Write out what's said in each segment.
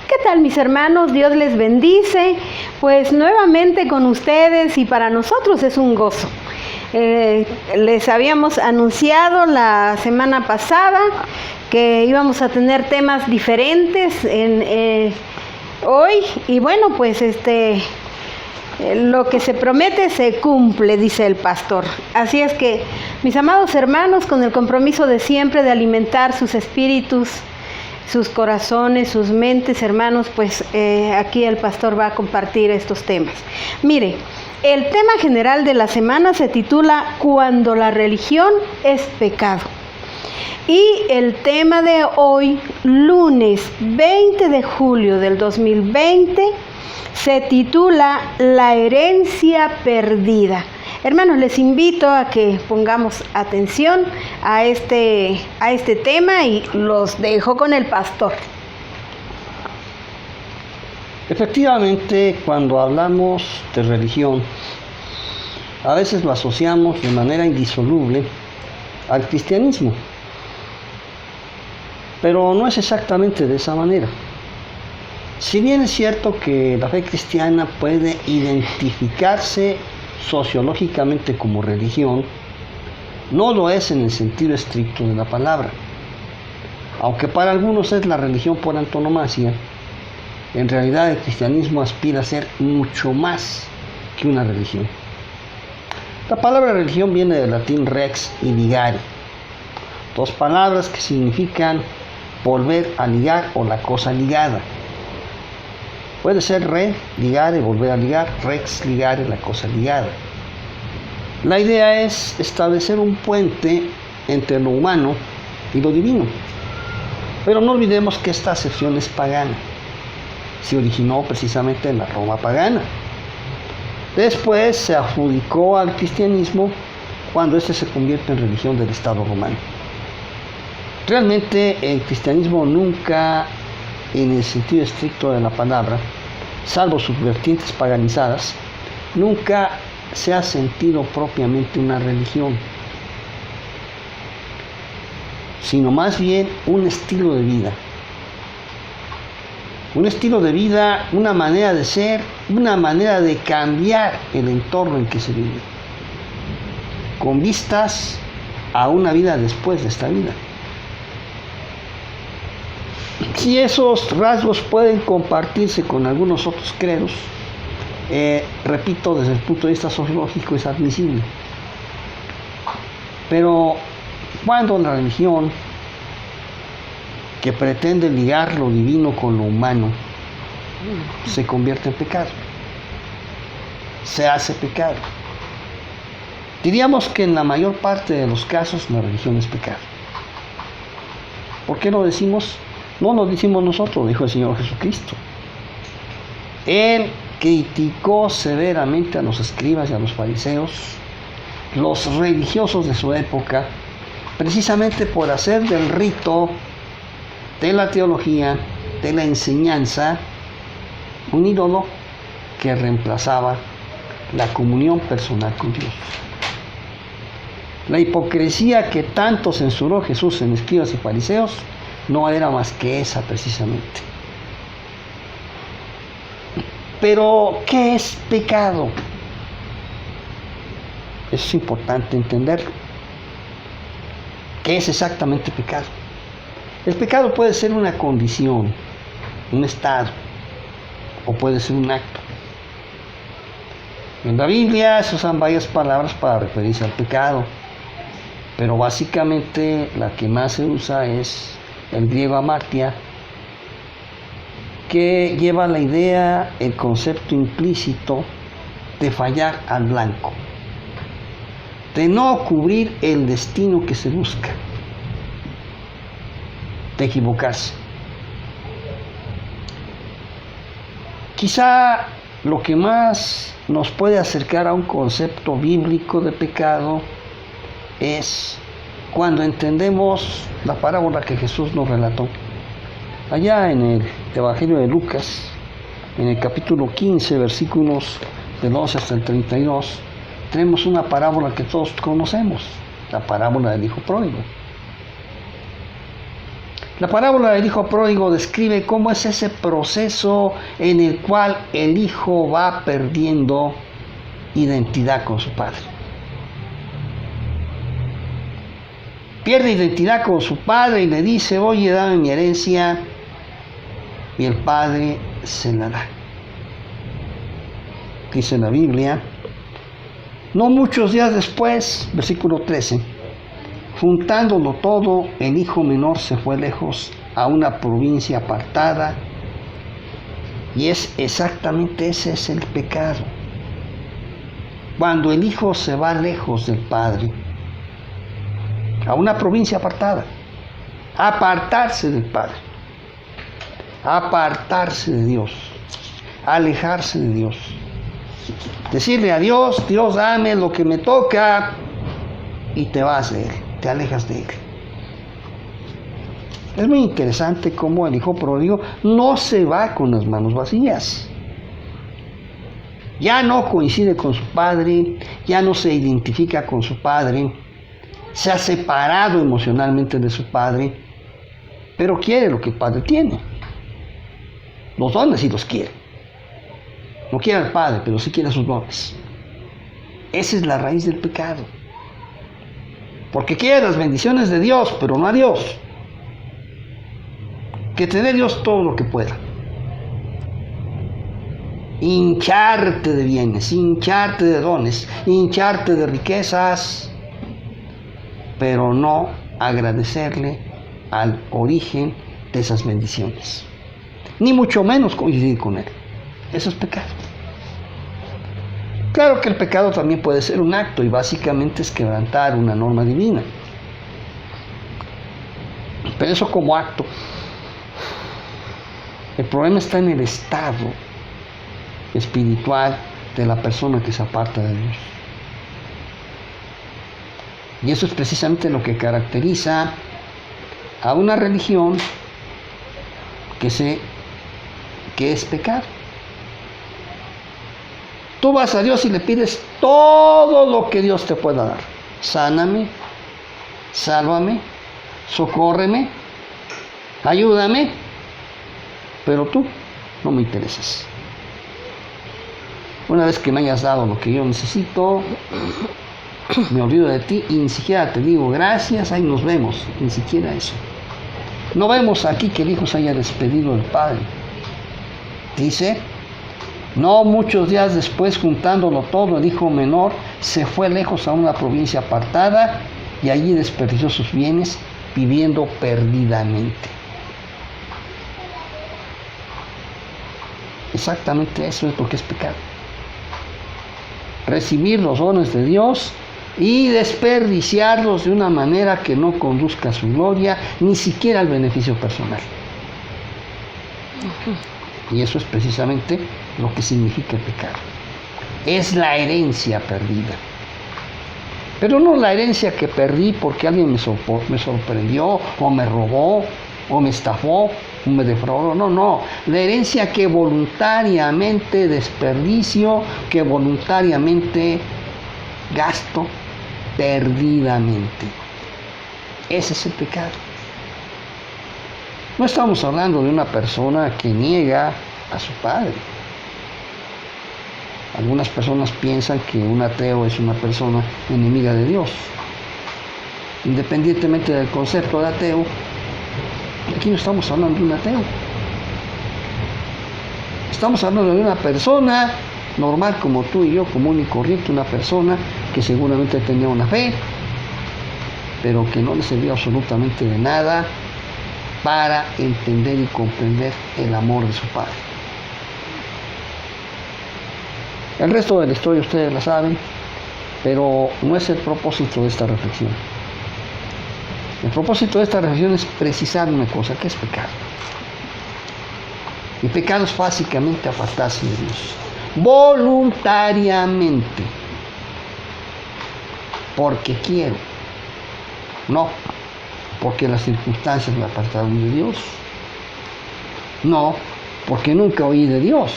¿Qué tal, mis hermanos? Dios les bendice. Pues nuevamente con ustedes, y para nosotros es un gozo. Les habíamos anunciado la semana pasada que íbamos a tener temas diferentes hoy, y bueno, pues lo que se promete se cumple, dice el pastor. Así es que, mis amados hermanos, con el compromiso de siempre de alimentar sus espíritus, sus corazones, sus mentes, hermanos, pues aquí el pastor va a compartir estos temas. Mire, el tema general de la semana se titula Cuando la religión es pecado. Y el tema de hoy, lunes 20 de julio del 2020, se titula La herencia perdida. Hermanos, les invito a que pongamos atención a este tema y los dejo con el pastor. Efectivamente, cuando hablamos de religión, a veces lo asociamos de manera indisoluble al cristianismo. Pero no es exactamente de esa manera. Si bien es cierto que la fe cristiana puede identificarse sociológicamente como religión, no lo es en el sentido estricto de la palabra. Aunque para algunos es la religión por antonomasia, en realidad el cristianismo aspira a ser mucho más que una religión. La palabra religión viene del latín rex y ligare, dos palabras que significan volver a ligar o la cosa ligada. Puede ser re, ligare, volver a ligar, rex, ligare, la cosa ligada. La idea es establecer un puente entre lo humano y lo divino. Pero no olvidemos que esta acepción es pagana. Se originó precisamente en la Roma pagana. Después se adjudicó al cristianismo cuando éste se convierte en religión del Estado romano. Realmente el cristianismo nunca, en el sentido estricto de la palabra, salvo sus vertientes paganizadas, nunca se ha sentido propiamente una religión, sino más bien un estilo de vida. Un estilo de vida, una manera de ser, una manera de cambiar el entorno en que se vive, con vistas a una vida después de esta vida. Si esos rasgos pueden compartirse con algunos otros credos, repito, desde el punto de vista sociológico es admisible. Pero cuando la religión, que pretende ligar lo divino con lo humano, se convierte en pecado, se hace pecado, diríamos que en la mayor parte de los casos la religión es pecado. ¿Por qué lo decimos? No lo decimos nosotros, dijo el Señor Jesucristo. Él criticó severamente a los escribas y a los fariseos, los religiosos de su época, precisamente por hacer del rito, de la teología, de la enseñanza, un ídolo que reemplazaba la comunión personal con Dios. La hipocresía que tanto censuró Jesús en escribas y fariseos no era más que esa precisamente. Pero, ¿qué es pecado? Es importante entenderlo. ¿Qué es exactamente pecado? El pecado puede ser una condición, un estado, o puede ser un acto. En la Biblia se usan varias palabras para referirse al pecado, pero básicamente la que más se usa es el griego amartia, que lleva la idea, el concepto implícito de fallar al blanco, de no cubrir el destino que se busca, de equivocarse. Quizá lo que más nos puede acercar a un concepto bíblico de pecado es cuando entendemos la parábola que Jesús nos relató. Allá en el Evangelio de Lucas, en el capítulo 15, versículos del 11 hasta el 32, tenemos una parábola que todos conocemos, la parábola del hijo pródigo. La parábola del hijo pródigo describe cómo es ese proceso en el cual el hijo va perdiendo identidad con su padre. Pierde identidad con su padre y le dice, oye, dame mi herencia, y el padre se la da. Dice la Biblia, no muchos días después, versículo 13, juntándolo todo, el hijo menor se fue lejos a una provincia apartada, y es exactamente ese es el pecado. Cuando el hijo se va lejos del padre, a una provincia apartada, apartarse del padre, apartarse de Dios, alejarse de Dios, decirle a Dios, Dios dame lo que me toca, y te vas de él, te alejas de él. Es muy interesante cómo el hijo pródigo no se va con las manos vacías. Ya no coincide con su padre, ya no se identifica con su padre, se ha separado emocionalmente de su padre, pero quiere lo que el padre tiene. Los dones sí los quiere. No quiere al padre, pero sí quiere sus dones. Esa es la raíz del pecado. Porque quiere las bendiciones de Dios, pero no a Dios. Que te dé Dios todo lo que pueda. Hincharte de bienes, hincharte de dones, hincharte de riquezas, pero no agradecerle al origen de esas bendiciones. Ni mucho menos coincidir con él. Eso es pecado. Claro que el pecado también puede ser un acto y básicamente es quebrantar una norma divina. Pero eso como acto. El problema está en el estado espiritual de la persona que se aparta de Dios. Y eso es precisamente lo que caracteriza a una religión que es pecado. Tú vas a Dios y le pides todo lo que Dios te pueda dar. Sáname, sálvame, socórreme, ayúdame, pero tú no me interesas. Una vez que me hayas dado lo que yo necesito, me olvido de ti y ni siquiera te digo gracias, ahí nos vemos, ni siquiera eso. No vemos aquí que el hijo se haya despedido del padre. Dice, no muchos días después, juntándolo todo, el hijo menor se fue lejos a una provincia apartada y allí desperdició sus bienes viviendo perdidamente. Exactamente eso es lo que es pecado. Recibir los dones de Dios y desperdiciarlos de una manera que no conduzca a su gloria, ni siquiera al beneficio personal. Y eso es precisamente lo que significa el pecado. Es la herencia perdida. Pero no la herencia que perdí porque alguien me sorprendió, o me robó, o me estafó, o me defraudó. No. La herencia que voluntariamente desperdicio, que voluntariamente gasto perdidamente. Ese es el pecado. No estamos hablando de una persona que niega a su padre. Algunas personas piensan que un ateo es una persona enemiga de Dios. Independientemente del concepto de ateo, aquí no estamos hablando de un ateo. Estamos hablando de una persona normal como tú y yo, común y corriente, una persona que seguramente tenía una fe, pero que no le servía absolutamente de nada para entender y comprender el amor de su Padre. El resto de la historia ustedes la saben, pero no es el propósito de esta reflexión. El propósito de esta reflexión es precisar una cosa, que es pecado. Y pecado es básicamente apartarse de Dios, voluntariamente, porque quiero, no porque las circunstancias me apartaron de Dios, no porque nunca oí de Dios,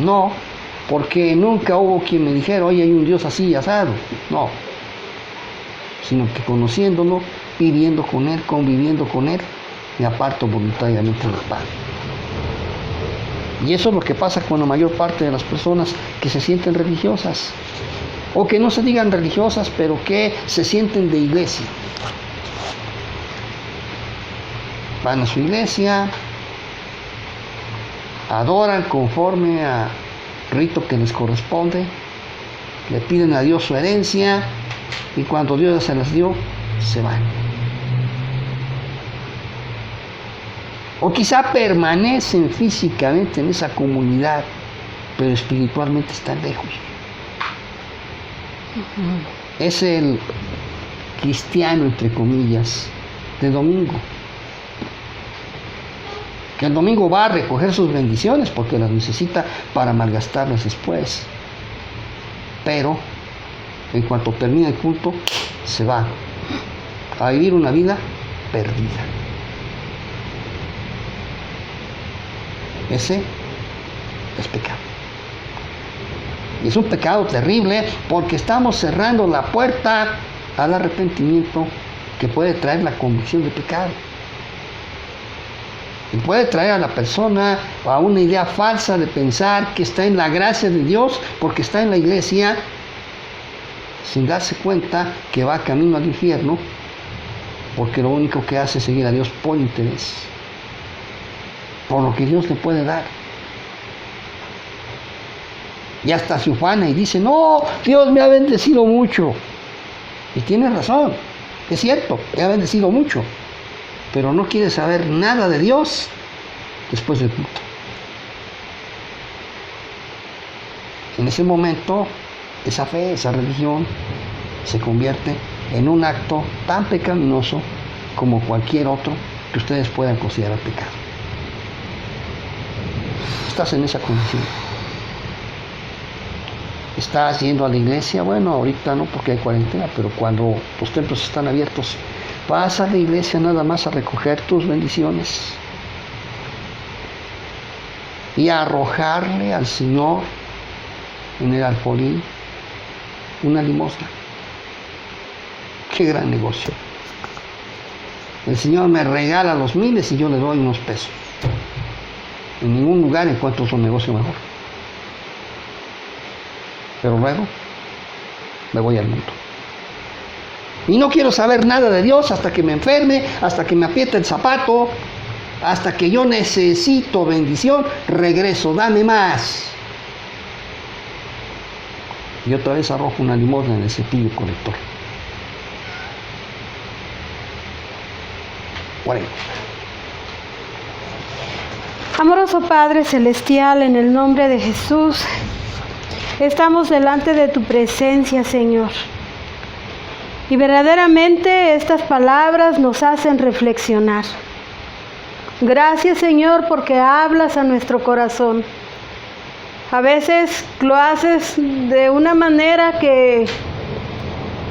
no porque nunca hubo quien me dijera, oye, hay un Dios así y asado, no, sino que conociéndolo, viviendo con Él, conviviendo con Él, y aparto voluntariamente del pan. Y eso es lo que pasa con la mayor parte de las personas que se sienten religiosas, o que no se digan religiosas, pero que se sienten de iglesia. Van a su iglesia, adoran conforme a rito que les corresponde, le piden a Dios su herencia, y cuando Dios se las dio, se van. O quizá permanecen físicamente en esa comunidad, pero espiritualmente están lejos. Es el cristiano, entre comillas, de domingo, que el domingo va a recoger sus bendiciones porque las necesita para malgastarlas después. Pero en cuanto termina el culto, se va a vivir una vida perdida. Ese es pecado. Y es un pecado terrible porque estamos cerrando la puerta al arrepentimiento que puede traer la convicción de pecado. Y puede traer a la persona a una idea falsa de pensar que está en la gracia de Dios porque está en la iglesia, sin darse cuenta que va camino al infierno, porque lo único que hace es seguir a Dios por interés, por lo que Dios le puede dar. Y hasta se ufana y dice: no, Dios me ha bendecido mucho. Y tiene razón, es cierto, te ha bendecido mucho, pero no quiere saber nada de Dios después del culto. En ese momento, esa fe, esa religión, se convierte en un acto tan pecaminoso como cualquier otro que ustedes puedan considerar pecado. Estás en esa condición. ¿Estás yendo a la iglesia? Bueno, ahorita no porque hay cuarentena, pero cuando los templos están abiertos, vas a la iglesia nada más a recoger tus bendiciones y a arrojarle al Señor en el alfolí una limosna. ¡Qué gran negocio! El Señor me regala los miles y yo le doy unos pesos. En ningún lugar encuentro otro negocio mejor. Pero luego me voy al mundo. Y no quiero saber nada de Dios hasta que me enferme, hasta que me apriete el zapato, hasta que yo necesito bendición, regreso, dame más. Y otra vez arrojo una limosna en el cepillo colector. 40. Amoroso Padre Celestial, en el nombre de Jesús, estamos delante de tu presencia, Señor. Y verdaderamente estas palabras nos hacen reflexionar. Gracias, Señor, porque hablas a nuestro corazón. A veces lo haces de una manera que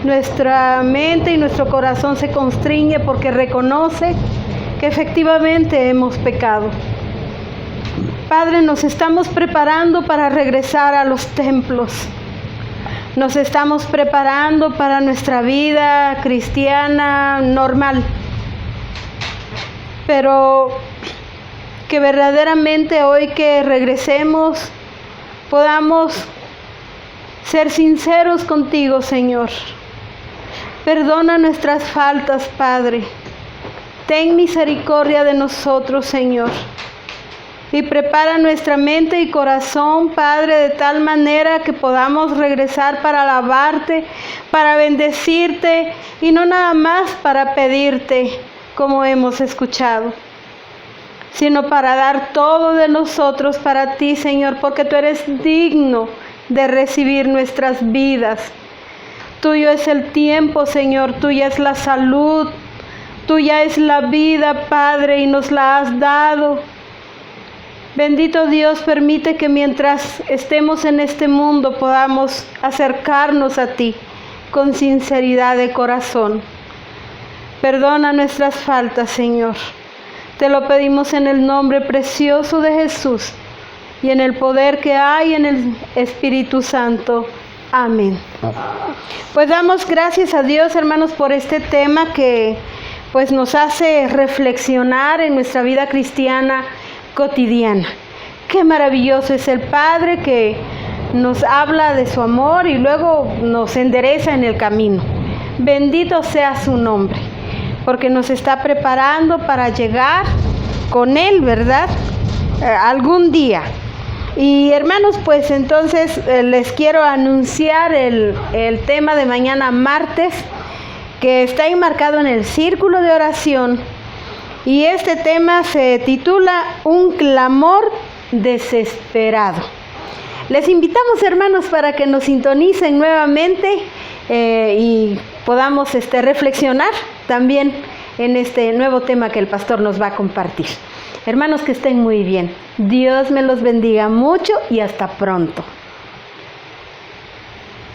nuestra mente y nuestro corazón se constriñe porque reconoce que efectivamente hemos pecado. Padre, nos estamos preparando para regresar a los templos. Nos estamos preparando para nuestra vida cristiana normal. Pero que verdaderamente hoy que regresemos podamos ser sinceros contigo, Señor. Perdona nuestras faltas, Padre. Ten misericordia de nosotros, Señor. Y prepara nuestra mente y corazón, Padre, de tal manera que podamos regresar para alabarte, para bendecirte y no nada más para pedirte, como hemos escuchado, sino para dar todo de nosotros para ti, Señor, porque tú eres digno de recibir nuestras vidas. Tuyo es el tiempo, Señor, tuya es la salud, tuya es la vida, Padre, y nos la has dado. Bendito Dios, permite que mientras estemos en este mundo podamos acercarnos a ti con sinceridad de corazón. Perdona nuestras faltas, Señor. Te lo pedimos en el nombre precioso de Jesús y en el poder que hay en el Espíritu Santo. Amén. Pues damos gracias a Dios, hermanos, por este tema que pues nos hace reflexionar en nuestra vida cristiana cotidiana. Qué maravilloso es el Padre que nos habla de su amor y luego nos endereza en el camino. Bendito sea su nombre, porque nos está preparando para llegar con Él, ¿verdad? Algún día. Y hermanos, pues entonces les quiero anunciar el tema de mañana martes, que está enmarcado en el círculo de oración. Y este tema se titula Un clamor desesperado. Les invitamos, hermanos, para que nos sintonicen nuevamente y podamos reflexionar también en este nuevo tema que el pastor nos va a compartir. Hermanos, que estén muy bien. Dios me los bendiga mucho y hasta pronto.